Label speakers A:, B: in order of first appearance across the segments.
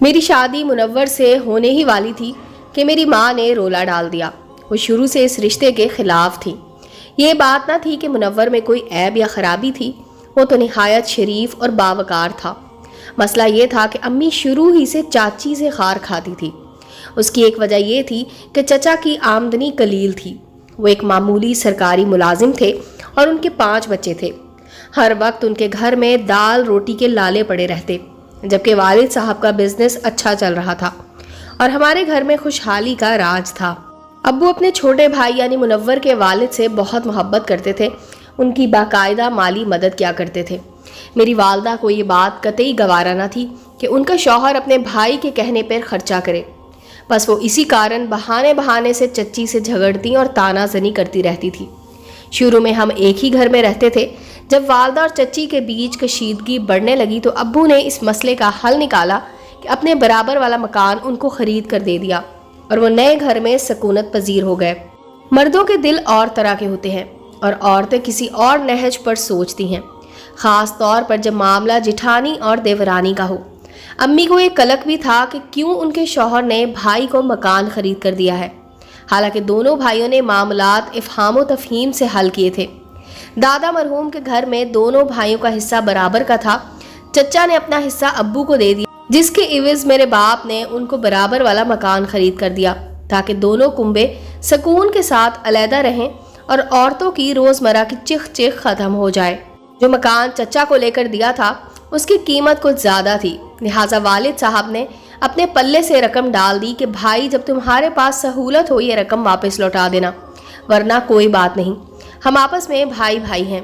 A: میری شادی منور سے ہونے ہی والی تھی کہ میری ماں نے رولا ڈال دیا۔ وہ شروع سے اس رشتے کے خلاف تھی۔ یہ بات نہ تھی کہ منور میں کوئی عیب یا خرابی تھی، وہ تو نہایت شریف اور باوقار تھا۔ مسئلہ یہ تھا کہ امی شروع ہی سے چاچی سے خار کھاتی تھی۔ اس کی ایک وجہ یہ تھی کہ چچا کی آمدنی قلیل تھی۔ وہ ایک معمولی سرکاری ملازم تھے اور ان کے 5 بچے تھے۔ ہر وقت ان کے گھر میں دال روٹی کے لالے پڑے رہتے، جبکہ والد صاحب کا بزنس اچھا چل رہا تھا اور ہمارے گھر میں خوشحالی کا راج تھا۔ ابو اپنے چھوٹے بھائی یعنی منور کے والد سے بہت محبت کرتے تھے، ان کی باقاعدہ مالی مدد کیا کرتے تھے۔ میری والدہ کو یہ بات قطعی گوارا نہ تھی کہ ان کا شوہر اپنے بھائی کے کہنے پر خرچہ کرے، بس وہ اسی کارن بہانے سے چچی سے جھگڑتی اور تانا زنی کرتی رہتی تھی۔ شروع میں ہم ایک ہی گھر میں رہتے تھے۔ جب والدہ اور چچی کے بیچ کشیدگی بڑھنے لگی تو ابو نے اس مسئلے کا حل نکالا کہ اپنے برابر والا مکان ان کو خرید کر دے دیا اور وہ نئے گھر میں سکونت پذیر ہو گئے۔ مردوں کے دل اور طرح کے ہوتے ہیں اور عورتیں کسی اور نہج پر سوچتی ہیں، خاص طور پر جب معاملہ جٹھانی اور دیورانی کا ہو۔ امی کو یہ قلق بھی تھا کہ کیوں ان کے شوہر نے بھائی کو مکان خرید کر دیا ہے، حالانکہ دونوں بھائیوں نے معاملات افہام و تفہیم سے حل کیے تھے۔ دادا مرحوم کے گھر میں دونوں بھائیوں کا حصہ برابر کا تھا۔ چچا نے اپنا حصہ ابو کو دے دیا، جس کے عوض میرے باپ نے ان کو برابر والا مکان خرید کر دیا تاکہ دونوں کنبے سکون کے ساتھ علیحدہ رہیں اور عورتوں کی روزمرہ کی چخ ختم ہو جائے۔ جو مکان چچا کو لے کر دیا تھا اس کی قیمت کچھ زیادہ تھی، لہٰذا والد صاحب نے اپنے پلے سے رقم ڈال دی کہ بھائی جب تمہارے پاس سہولت ہو یہ رقم واپس لوٹا دینا، ورنہ کوئی بات نہیں، ہم آپس میں بھائی بھائی ہیں۔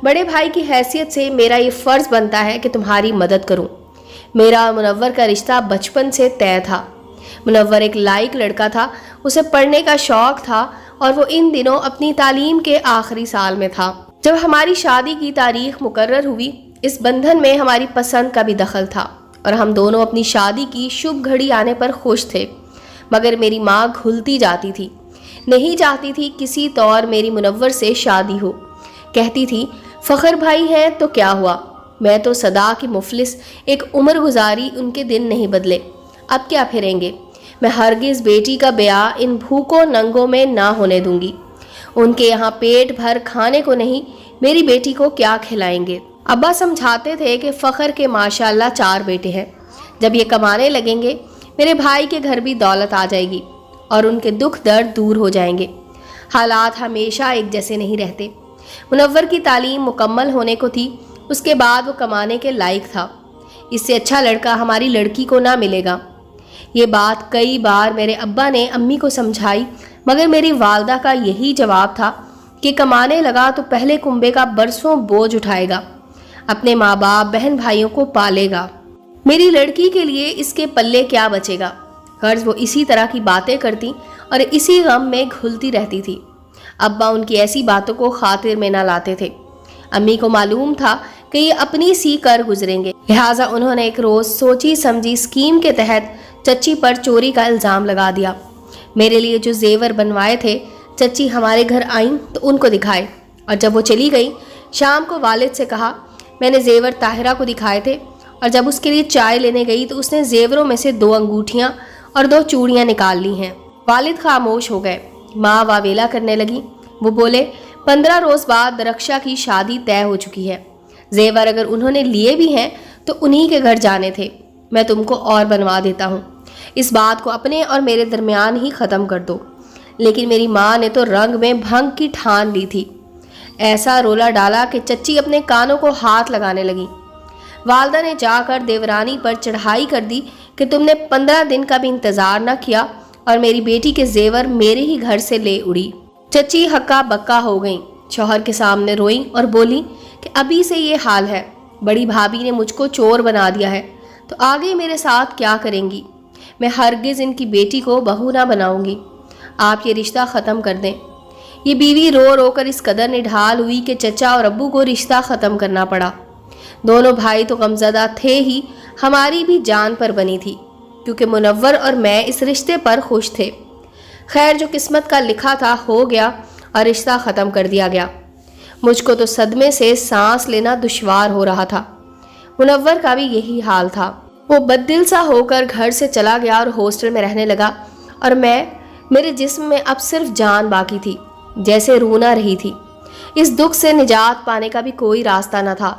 A: بڑے بھائی کی حیثیت سے میرا یہ فرض بنتا ہے کہ تمہاری مدد کروں۔ میرا اور منور کا رشتہ بچپن سے طے تھا۔ منور ایک لائق لڑکا تھا، اسے پڑھنے کا شوق تھا اور وہ ان دنوں اپنی تعلیم کے آخری سال میں تھا۔ جب ہماری شادی کی تاریخ مقرر ہوئی، اس بندھن میں ہماری پسند کا بھی دخل تھا اور ہم دونوں اپنی شادی کی شبھ گھڑی آنے پر خوش تھے، مگر میری ماں گھلتی جاتی تھی، نہیں چاہتی تھی کسی طور میری منور سے شادی ہو۔ کہتی تھی فخر بھائی ہیں تو کیا ہوا، میں تو صدا کی مفلس، ایک عمر گزاری ان کے دن نہیں بدلے، اب کیا پھریں گے، میں ہرگز بیٹی کا بیاہ ان بھوکوں ننگوں میں نہ ہونے دوں گی۔ ان کے یہاں پیٹ بھر کھانے کو نہیں، میری بیٹی کو کیا کھلائیں گے۔ ابا سمجھاتے تھے کہ فخر کے ماشاءاللہ 4 بیٹے ہیں، جب یہ کمانے لگیں گے میرے بھائی کے گھر بھی دولت آ جائے گی اور ان کے دکھ درد دور ہو جائیں گے۔ حالات ہمیشہ ایک جیسے نہیں رہتے۔ منور کی تعلیم مکمل ہونے کو تھی، اس کے بعد وہ کمانے کے لائق تھا، اس سے اچھا لڑکا ہماری لڑکی کو نہ ملے گا۔ یہ بات کئی بار میرے ابا نے امی کو سمجھائی، مگر میری والدہ کا یہی جواب تھا کہ کمانے لگا تو پہلے کنبے کا برسوں بوجھ اٹھائے گا، اپنے ماں باپ بہن بھائیوں کو پالے گا، میری لڑکی کے لیے اس کے پلے کیا بچے گا۔ غرض وہ اسی طرح کی باتیں کرتی اور اسی غم میں گھلتی رہتی تھی۔ ابا ان کی ایسی باتوں کو خاطر میں نہ لاتے تھے۔ امی کو معلوم تھا کہ یہ اپنی سی کر گزریں گے، لہٰذا انہوں نے ایک روز سوچی سمجھی اسکیم کے تحت چچی پر چوری کا الزام لگا دیا۔ میرے لیے جو زیور بنوائے تھے چچی ہمارے گھر آئیں تو ان کو دکھائے، اور جب وہ چلی گئی شام کو والد سے کہا میں نے زیور طاہرہ کو دکھائے تھے، اور جب اس کے لیے چائے لینے گئی تو اس نے زیوروں میں سے 2 انگوٹھیاں اور 2 چوڑیاں نکال لی ہیں۔ والد خاموش ہو گئے، ماں واویلا کرنے لگی۔ وہ بولے 15 روز بعد درخشا کی شادی طے ہو چکی ہے، زیور اگر انہوں نے لیے بھی ہیں تو انہی کے گھر جانے تھے، میں تم کو اور بنوا دیتا ہوں، اس بات کو اپنے اور میرے درمیان ہی ختم کر دو۔ لیکن میری ماں نے تو رنگ میں بھنگ کی ٹھان لی تھی، ایسا رولا ڈالا کہ چچی اپنے کانوں کو ہاتھ لگانے لگی۔ والدہ نے جا کر دیورانی پر چڑھائی کر دی کہ تم نے 15 دن کا بھی انتظار نہ کیا اور میری بیٹی کے زیور میرے ہی گھر سے لے اڑی۔ چچی ہکا بکا ہو گئیں، شوہر کے سامنے روئیں اور بولی کہ ابھی سے یہ حال ہے، بڑی بھابھی نے مجھ کو چور بنا دیا ہے تو آگے میرے ساتھ کیا کریں گی، میں ہرگز ان کی بیٹی کو بہو نہ بناؤں گی، آپ یہ رشتہ ختم کر دیں۔ یہ بیوی رو رو کر اس قدر نڈھال ہوئی کہ چچا اور ابو کو رشتہ ختم کرنا پڑا۔ دونوں بھائی تو غمزدہ تھے ہی، ہماری بھی جان پر بنی تھی، کیونکہ منور اور میں اس رشتے پر خوش تھے۔ خیر جو قسمت کا لکھا تھا ہو گیا اور رشتہ ختم کر دیا گیا۔ مجھ کو تو صدمے سے سانس لینا دشوار ہو رہا تھا، منور کا بھی یہی حال تھا۔ وہ بددل سا ہو کر گھر سے چلا گیا اور ہاسٹل میں رہنے لگا، اور میرے جسم میں اب صرف جان باقی تھی، جیسے رونا رہی تھی۔ اس دکھ سے نجات پانے کا بھی کوئی راستہ نہ تھا۔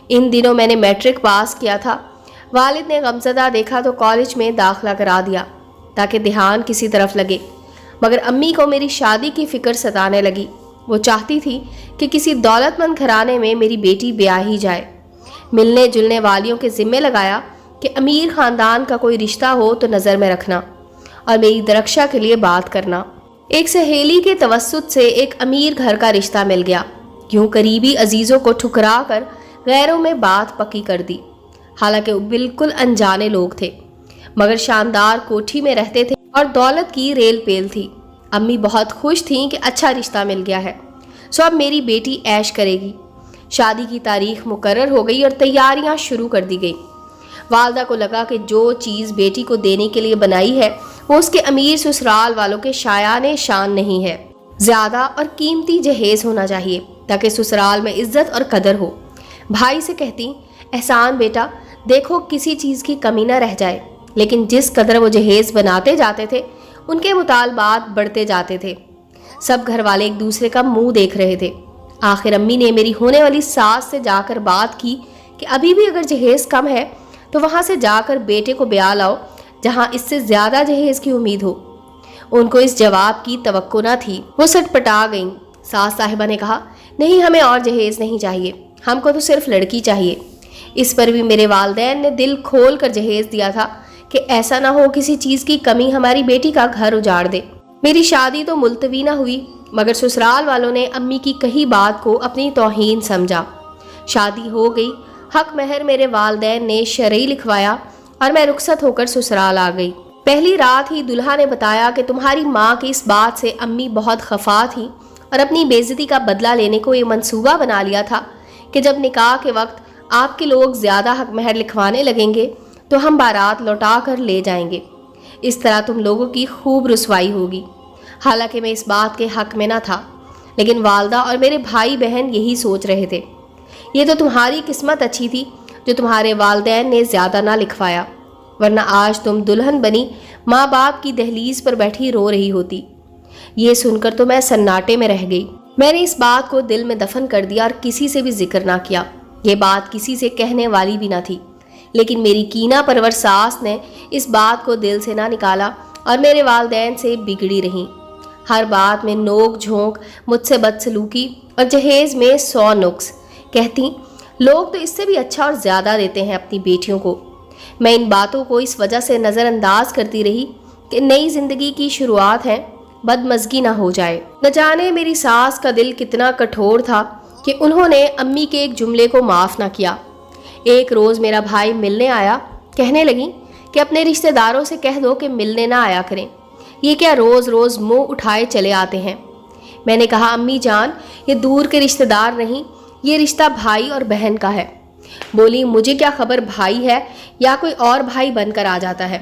A: ان دنوں میں نے میٹرک پاس کیا تھا۔ والد نے غمزدہ دیکھا تو کالج میں داخلہ کرا دیا تاکہ دھیان کسی طرف لگے، مگر امی کو میری شادی کی فکر ستانے لگی۔ وہ چاہتی تھی کہ کسی دولت مند گھرانے میں میری بیٹی بیاہی جائے۔ ملنے جلنے والیوں کے ذمے لگایا کہ امیر خاندان کا کوئی رشتہ ہو تو نظر میں رکھنا اور میری درخشا کے لیے بات کرنا۔ ایک سہیلی کے توسط سے ایک امیر گھر کا رشتہ مل گیا۔ یوں قریبی عزیزوں کو ٹھکرا کر غیروں میں بات پکی کر دی۔ حالانکہ وہ بالکل انجانے لوگ تھے، مگر شاندار کوٹھی میں رہتے تھے اور دولت کی ریل پیل تھی۔ امی بہت خوش تھیں کہ اچھا رشتہ مل گیا ہے، سو اب میری بیٹی عیش کرے گی۔ شادی کی تاریخ مقرر ہو گئی اور تیاریاں شروع کر دی گئی۔ والدہ کو لگا کہ جو چیز بیٹی کو دینے کے لیے بنائی ہے وہ اس کے امیر سسرال والوں کے شایان شان نہیں ہے۔ زیادہ اور قیمتی جہیز ہونا چاہیے تاکہ سسرال میں عزت اور قدر ہو۔ بھائی سے کہتی، احسان بیٹا دیکھو کسی چیز کی کمی نہ رہ جائے، لیکن جس قدر وہ جہیز بناتے جاتے تھے ان کے مطالبات بڑھتے جاتے تھے۔ سب گھر والے ایک دوسرے کا منہ دیکھ رہے تھے۔ آخر امی نے میری ہونے والی ساس سے جا کر بات کی کہ ابھی بھی اگر جہیز کم ہے تو وہاں سے جا کر بیٹے کو بیاہ لاؤ جہاں اس سے زیادہ جہیز کی امید ہو۔ ان کو اس جواب کی توقع نہ تھی، وہ سٹ پٹا گئیں۔ ساس صاحبہ نے کہا، نہیں ہمیں اور جہیز نہیں چاہیے، ہم کو تو صرف لڑکی چاہیے۔ اس پر بھی میرے والدین نے دل کھول کر جہیز دیا تھا کہ ایسا نہ ہو کسی چیز کی کمی ہماری بیٹی کا گھر اجاڑ دے۔ میری شادی تو ملتوی نہ ہوئی، مگر سسرال والوں نے امی کی کہی بات کو اپنی توہین سمجھا۔ شادی ہو گئی، حق مہر میرے والدین نے شرعی لکھوایا اور میں رخصت ہو کر سسرال آ گئی۔ پہلی رات ہی دلہا نے بتایا کہ تمہاری ماں کی اس بات سے امی بہت خفا تھی اور اپنی بے عزتی کا بدلہ لینے کو یہ منصوبہ بنا لیا تھا کہ جب نکاح کے وقت آپ کے لوگ زیادہ حق مہر لکھوانے لگیں گے تو ہم بارات لوٹا کر لے جائیں گے، اس طرح تم لوگوں کی خوب رسوائی ہوگی۔ حالانکہ میں اس بات کے حق میں نہ تھا، لیکن والدہ اور میرے بھائی بہن یہی سوچ رہے تھے۔ یہ تو تمہاری قسمت اچھی تھی جو تمہارے والدین نے زیادہ نہ لکھوایا، ورنہ آج تم دلہن بنی ماں باپ کی دہلیز پر بیٹھی رو رہی ہوتی۔ یہ سن کر تو میں سناٹے میں رہ گئی۔ میں نے اس بات کو دل میں دفن کر دیا اور کسی سے بھی ذکر نہ کیا۔ یہ بات کسی سے کہنے والی بھی نہ تھی، لیکن میری کینہ پرور ساس نے اس بات کو دل سے نہ نکالا اور میرے والدین سے بگڑی رہیں۔ ہر بات میں نوک جھونک، مجھ سے بدسلوکی اور جہیز میں 100 نقص۔ کہتی، لوگ تو اس سے بھی اچھا اور زیادہ دیتے ہیں اپنی بیٹیوں کو۔ میں ان باتوں کو اس وجہ سے نظر انداز کرتی رہی کہ نئی زندگی کی شروعات ہے، بدمزگی نہ ہو جائے۔ نہ جانے میری ساس کا دل کتنا کٹھور تھا کہ انہوں نے امی کے ایک جملے کو معاف نہ کیا۔ ایک روز میرا بھائی ملنے آیا، کہنے لگی کہ اپنے رشتہ داروں سے کہہ دو کہ ملنے نہ آیا کریں، یہ کیا روز روز منہ اٹھائے چلے آتے ہیں۔ میں نے کہا، امی جان یہ دور کے رشتہ دار نہیں، یہ رشتہ بھائی اور بہن کا ہے۔ بولی، مجھے کیا خبر بھائی ہے یا کوئی اور بھائی بن کر آ جاتا ہے۔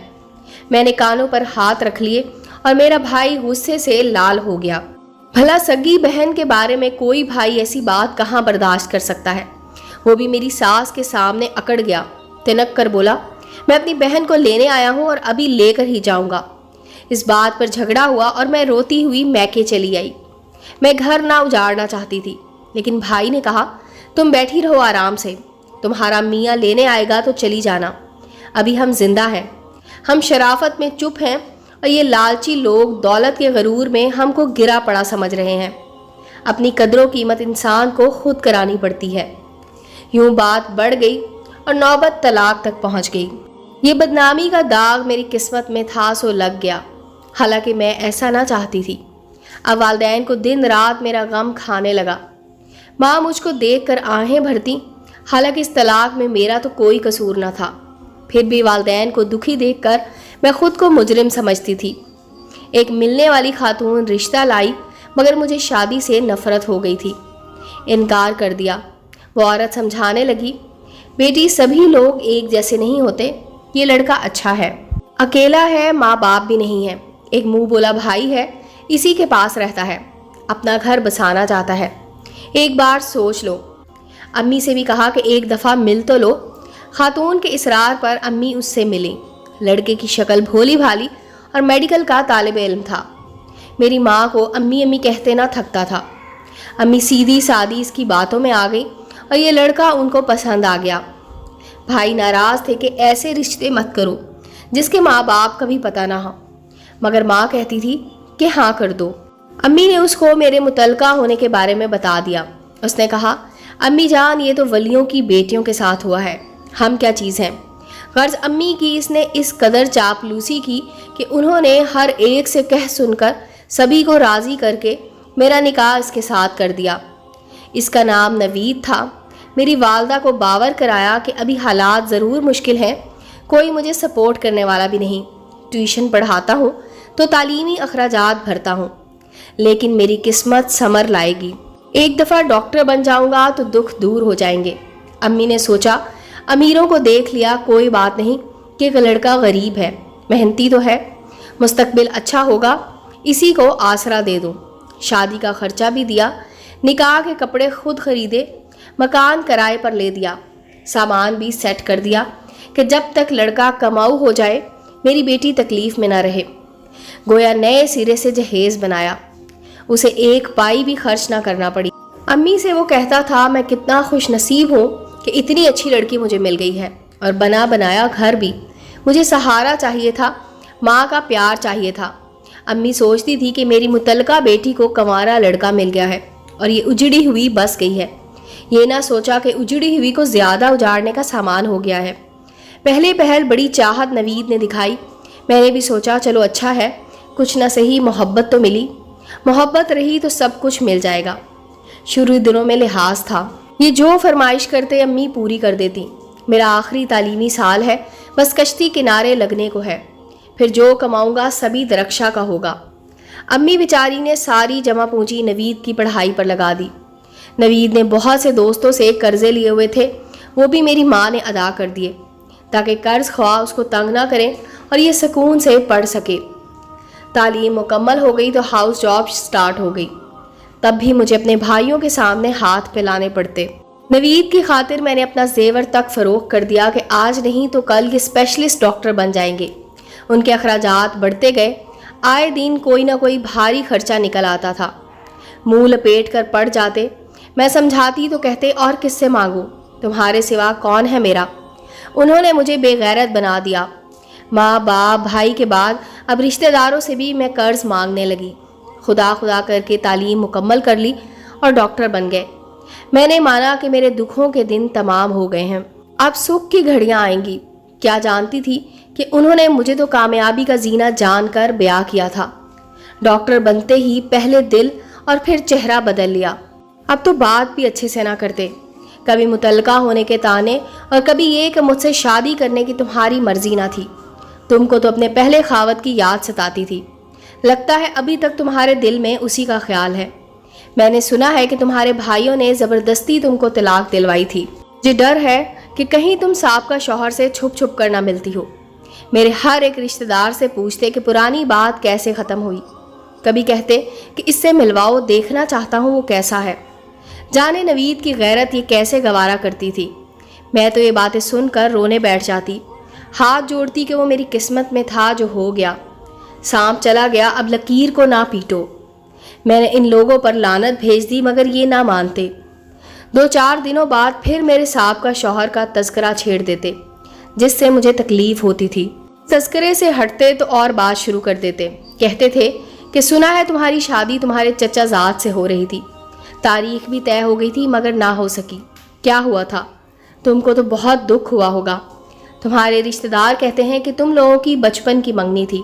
A: میں نے کانوں پر ہاتھ رکھ لیے اور میرا بھائی غصے سے لال ہو گیا۔ بھلا سگی بہن کے بارے میں کوئی بھائی ایسی بات کہاں برداشت کر سکتا ہے؟ وہ بھی میری ساس کے سامنے اکڑ گیا، تنک کر بولا، میں اپنی بہن کو لینے آیا ہوں اور ابھی لے کر ہی جاؤں گا۔ اس بات پر جھگڑا ہوا اور میں روتی ہوئی میکے چلی آئی۔ میں گھر نہ اجاڑنا چاہتی تھی، لیکن بھائی نے کہا، تم بیٹھی رہو آرام سے، تمہارا میاں لینے آئے گا تو چلی جانا، ابھی ہم زندہ ہیں۔ ہم شرافت میں چپ ہیں اور یہ لالچی لوگ دولت کے غرور میں ہم کو گرا پڑا سمجھ رہے ہیں۔ اپنی قدر و قیمت انسان کو خود کرانی پڑتی ہے۔ یوں بات بڑھ گئی اور نوبت طلاق تک پہنچ گئی۔ یہ بدنامی کا داغ میری قسمت میں تھا سو لگ گیا، حالانکہ میں ایسا نہ چاہتی تھی۔ اب والدین کو دن رات میرا غم کھانے لگا۔ ماں مجھ کو دیکھ کر آہیں بھرتی، حالانکہ اس طلاق میں میرا تو کوئی قصور نہ تھا، پھر بھی والدین کو دکھی دیکھ کر میں خود کو مجرم سمجھتی تھی۔ ایک ملنے والی خاتون رشتہ لائی، مگر مجھے شادی سے نفرت ہو گئی تھی۔ انکار کر دیا۔ وہ عورت سمجھانے لگی، بیٹی سبھی لوگ ایک جیسے نہیں ہوتے، یہ لڑکا اچھا ہے، اکیلا ہے، ماں باپ بھی نہیں ہے، ایک منہ بولا بھائی ہے، اسی کے پاس رہتا ہے، اپنا گھر بسانا چاہتا ہے، ایک بار سوچ لو۔ امی سے بھی کہا کہ ایک دفعہ مل تو لو، خاتون کے اصرار پر امی اس سے ملی۔ لڑکے کی شکل بھولی بھالی اور میڈیکل کا طالب علم تھا۔ میری ماں کو امی امی کہتے نہ تھکتا تھا۔ امی سیدھی سادی اس کی باتوں میں آ گئی اور یہ لڑکا ان کو پسند آ گیا۔ بھائی ناراض تھے کہ ایسے رشتے مت کرو جس کے ماں باپ کا بھی پتہ نہ ہو، مگر ماں کہتی تھی کہ ہاں کر دو۔ امی نے اس کو میرے متعلقہ ہونے کے بارے میں بتا دیا۔ اس نے کہا، امی جان یہ تو ولیوں کی بیٹیوں کے ساتھ ہوا ہے، ہم کیا چیز ہیں؟ غرض امی کی اس نے اس قدر چاپلوسی کی کہ انہوں نے ہر ایک سے کہہ سن کر سبھی کو راضی کر کے میرا نکاح اس کے ساتھ کر دیا۔ اس کا نام نوید تھا۔ میری والدہ کو باور کرایا کہ ابھی حالات ضرور مشکل ہیں، کوئی مجھے سپورٹ کرنے والا بھی نہیں، ٹیوشن پڑھاتا ہوں تو تعلیمی اخراجات بھرتا ہوں، لیکن میری قسمت ثمر لائے گی، ایک دفعہ ڈاکٹر بن جاؤں گا تو دکھ دور ہو جائیں گے۔ امی نے سوچا امیروں کو دیکھ لیا، کوئی بات نہیں کہ ایک لڑکا غریب ہے، محنتی تو ہے، مستقبل اچھا ہوگا، اسی کو آسرا دے دوں۔ شادی کا خرچہ بھی دیا، نکاح کے کپڑے خود خریدے، مکان کرائے پر لے دیا، سامان بھی سیٹ کر دیا کہ جب تک لڑکا کماؤ ہو جائے میری بیٹی تکلیف میں نہ رہے۔ گویا نئے سرے سے جہیز بنایا، اسے ایک پائی بھی خرچ نہ کرنا پڑی۔ امی سے وہ کہتا تھا میں کتنا خوش نصیب ہوں کہ اتنی اچھی لڑکی مجھے مل گئی ہے، اور بنا بنایا گھر بھی۔ مجھے سہارا چاہیے تھا، ماں کا پیار چاہیے تھا۔ امی سوچتی تھی کہ میری متعلقہ بیٹی کو کنوارا لڑکا مل گیا ہے اور یہ اجڑی ہوئی بس گئی ہے۔ یہ نہ سوچا کہ اجڑی ہوئی کو زیادہ اجاڑنے کا سامان ہو گیا ہے۔ پہلے پہل بڑی چاہت نوید نے دکھائی، میں نے بھی سوچا چلو اچھا ہے، کچھ نہ صحیح محبت تو ملی، محبت رہی تو سب کچھ مل جائے گا۔ شروع دنوں میں لحاظ تھا، یہ جو فرمائش کرتے امی پوری کر دیتی۔ میرا آخری تعلیمی سال ہے، بس کشتی کنارے لگنے کو ہے، پھر جو کماؤں گا سبھی درخشا کا ہوگا۔ امی بیچاری نے ساری جمع پونجی نوید کی پڑھائی پر لگا دی۔ نوید نے بہت سے دوستوں سے قرضے لیے ہوئے تھے، وہ بھی میری ماں نے ادا کر دیے تاکہ قرض خواہ اس کو تنگ نہ کریں اور یہ سکون سے پڑھ سکے۔ تعلیم مکمل ہو گئی تو ہاؤس جاب سٹارٹ ہو گئی، تب بھی مجھے اپنے بھائیوں کے سامنے ہاتھ پھیلانے پڑتے۔ نوید کی خاطر میں نے اپنا زیور تک فروخت کر دیا کہ آج نہیں تو کل یہ اسپیشلسٹ ڈاکٹر بن جائیں گے۔ ان کے اخراجات بڑھتے گئے، آئے دن کوئی نہ کوئی بھاری خرچہ نکل آتا تھا۔ منہ لپیٹ کر پڑ جاتے، میں سمجھاتی تو کہتے اور کس سے مانگوں، تمہارے سوا کون ہے میرا۔ انہوں نے مجھے بے غیرت بنا دیا۔ ماں باپ بھائی کے بعد اب رشتہ داروں سے بھی میں قرض مانگنے لگی۔ خدا خدا کر کے تعلیم مکمل کر لی اور ڈاکٹر بن گئے۔ میں نے مانا کہ میرے دکھوں کے دن تمام ہو گئے ہیں، اب سکھ کی گھڑیاں آئیں گی۔ کیا جانتی تھی کہ انہوں نے مجھے تو کامیابی کا زینہ جان کر بیاہ کیا تھا۔ ڈاکٹر بنتے ہی پہلے دل اور پھر چہرہ بدل لیا۔ اب تو بات بھی اچھے سے نہ کرتے، کبھی متعلقہ ہونے کے تانے اور کبھی یہ کہ مجھ سے شادی کرنے کی تمہاری مرضی نہ تھی۔ تم کو تو اپنے پہلے خاوند کی یاد ستاتی تھی، لگتا ہے ابھی تک تمہارے دل میں اسی کا خیال ہے۔ میں نے سنا ہے کہ تمہارے بھائیوں نے زبردستی تم کو طلاق دلوائی تھی۔ مجھے ڈر ہے کہ کہیں تم سابقہ شوہر سے چھپ چھپ کر نہ ملتی ہو۔ میرے ہر ایک رشتہ دار سے پوچھتے کہ پرانی بات کیسے ختم ہوئی، کبھی کہتے کہ اس سے ملواؤ، دیکھنا چاہتا ہوں وہ کیسا ہے۔ جانے نوید کی غیرت یہ کیسے گوارا کرتی تھی۔ میں تو یہ باتیں سن کر رونے بیٹھ جاتی، ہاتھ جوڑتی کہ وہ میری قسمت میں تھا جو ہو گیا، سانپ چلا گیا، اب لکیر کو نہ پیٹو۔ میں نے ان لوگوں پر لعنت بھیج دی مگر یہ نہ مانتے۔ 2-4 دنوں بعد پھر میرے سابقہ شوہر کا تذکرہ چھیڑ دیتے، جس سے مجھے تکلیف ہوتی تھی۔ تذکرے سے ہٹتے تو اور بات شروع کر دیتے، کہتے تھے کہ سنا ہے تمہاری شادی تمہارے چچا زاد سے ہو رہی تھی، تاریخ بھی طے ہو گئی تھی مگر نہ ہو سکی۔ کیا ہوا تھا؟ تم کو تو بہت دکھ ہوا ہوگا۔ تمہارے رشتہ دار کہتے ہیں کہ تم لوگوں کی بچپن کی منگنی تھی،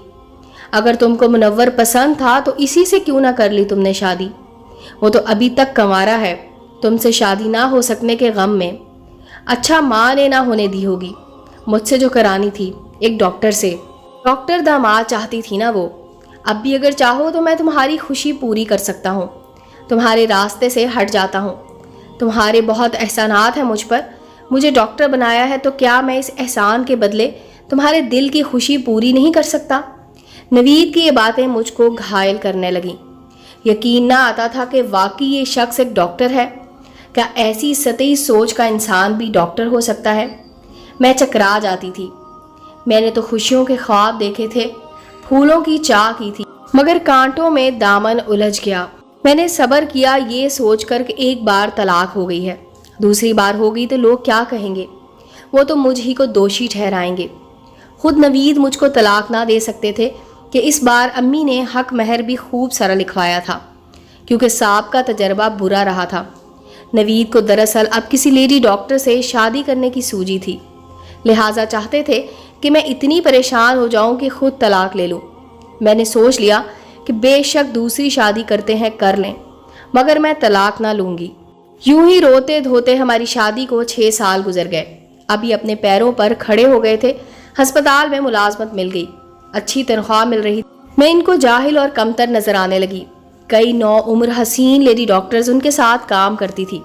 A: اگر تم کو منور پسند تھا تو اسی سے کیوں نہ کر لی تم نے شادی؟ وہ تو ابھی تک کنوارا ہے، تم سے شادی نہ ہو سکنے کے غم میں۔ اچھا ماں نے نہ ہونے دی ہوگی، مجھ سے جو کرانی تھی ایک ڈاکٹر سے۔ ڈاکٹر داماد چاہتی تھی نا وہ۔ اب بھی اگر چاہو تو میں تمہاری خوشی پوری کر سکتا ہوں، تمہارے راستے سے ہٹ جاتا ہوں۔ تمہارے بہت احسانات ہیں مجھ پر، مجھے ڈاکٹر بنایا ہے، تو کیا میں اس احسان کے بدلے تمہارے دل کی خوشی پوری نہیں کر سکتا؟ نوید کی یہ باتیں مجھ کو گھائل کرنے لگیں۔ یقین نہ آتا تھا کہ واقعی یہ شخص ایک ڈاکٹر ہے۔ کیا ایسی سطحی سوچ کا انسان بھی ڈاکٹر ہو سکتا ہے؟ میں چکرا جاتی تھی۔ میں نے تو خوشیوں کے خواب دیکھے تھے، پھولوں کی چاہ کی تھی، مگر کانٹوں میں دامن الجھ گیا۔ میں نے صبر کیا یہ سوچ کر کہ ایک بار طلاق ہو گئی ہے، دوسری بار ہو گئی تو لوگ کیا کہیں گے؟ وہ تو مجھ ہی کو دوشی ٹھہرائیں گے۔ خود نوید مجھ کو طلاق نہ دے سکتے تھے کہ اس بار امی نے حق مہر بھی خوب سارا لکھوایا تھا، کیونکہ صاحب کا تجربہ برا رہا تھا۔ نوید کو دراصل اب کسی لیڈی ڈاکٹر سے شادی کرنے کی سوجی تھی، لہٰذا چاہتے تھے کہ میں اتنی پریشان ہو جاؤں کہ خود طلاق لے لوں۔ میں نے سوچ لیا کہ بے شک دوسری شادی کرتے ہیں کر لیں، مگر میں طلاق نہ لوں گی۔ یوں ہی روتے دھوتے ہماری شادی کو 6 سال گزر گئے۔ ابھی اپنے پیروں پر کھڑے ہو گئے تھے، ہسپتال میں ملازمت مل گئی، اچھی تنخواہ مل رہی۔ میں ان کو جاہل اور کمتر نظر آنے لگی۔ کئی نو عمر حسین لیڈی ڈاکٹرز ان کے ساتھ کام کرتی تھی۔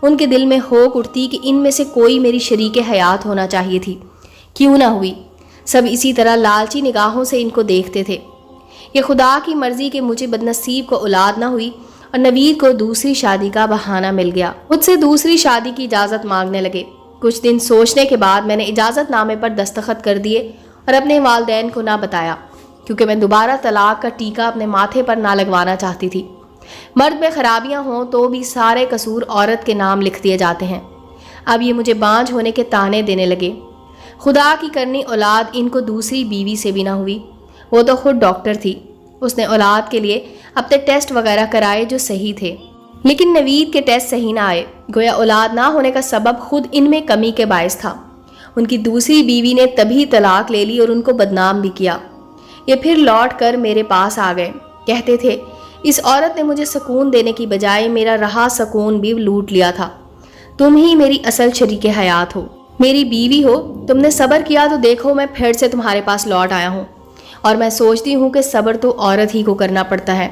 A: ان کے دل میں ہوک اٹھتی کہ ان میں سے کوئی میری شریک حیات ہونا چاہیے تھی، کیوں نہ ہوئی۔ سب اسی طرح لالچی نگاہوں سے ان کو دیکھتے تھے۔ یہ خدا کی مرضی کہ مجھے بدنصیب کو اولاد نہ ہوئی اور نوید کو دوسری شادی کا بہانہ مل گیا۔ مجھ سے دوسری شادی کی اجازت مانگنے لگے۔ کچھ دن سوچنے کے بعد میں نے اجازت نامے پر دستخط کر دیے اور اپنے والدین کو نہ بتایا، کیونکہ میں دوبارہ طلاق کا ٹیکہ اپنے ماتھے پر نہ لگوانا چاہتی تھی۔ مرد میں خرابیاں ہوں تو بھی سارے قصور عورت کے نام لکھ دیے جاتے ہیں۔ اب یہ مجھے بانجھ ہونے کے طعنے دینے لگے۔ خدا کی کرنی اولاد ان کو دوسری بیوی سے بھی نہ ہوئی۔ وہ تو خود ڈاکٹر تھی، اس نے اولاد کے لیے اپنے ٹیسٹ وغیرہ کرائے جو صحیح تھے، لیکن نوید کے ٹیسٹ صحیح نہ آئے۔ گویا اولاد نہ ہونے کا سبب خود ان میں کمی کے باعث تھا۔ ان کی دوسری بیوی نے تبھی طلاق لے لی اور ان کو بدنام بھی کیا۔ یہ پھر لوٹ کر میرے پاس آ گئے، کہتے تھے اس عورت نے مجھے سکون دینے کی بجائے میرا رہا سکون بھی لوٹ لیا تھا۔ تم ہی میری اصل شریک حیات ہو، میری بیوی ہو۔ تم نے صبر کیا تو دیکھو میں پھر سے تمہارے پاس لوٹ آیا ہوں۔ اور میں سوچتی ہوں کہ صبر تو عورت ہی کو کرنا پڑتا ہے،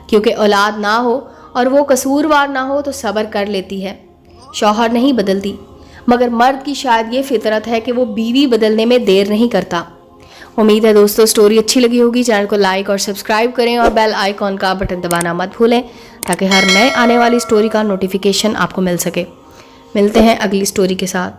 A: کیونکہ اولاد نہ ہو اور وہ قصوروار نہ ہو تو صبر کر لیتی ہے، شوہر نہیں بدلتی، مگر مرد کی شاید یہ فطرت ہے کہ وہ بیوی بدلنے میں دیر نہیں کرتا۔ امید ہے دوستو سٹوری اچھی لگی ہوگی۔ چینل کو لائک اور سبسکرائب کریں اور بیل آئیکن کا بٹن دبانا مت بھولیں تاکہ ہر نئے آنے والی سٹوری کا نوٹیفیکیشن آپ کو مل سکے۔ ملتے ہیں اگلی سٹوری کے ساتھ۔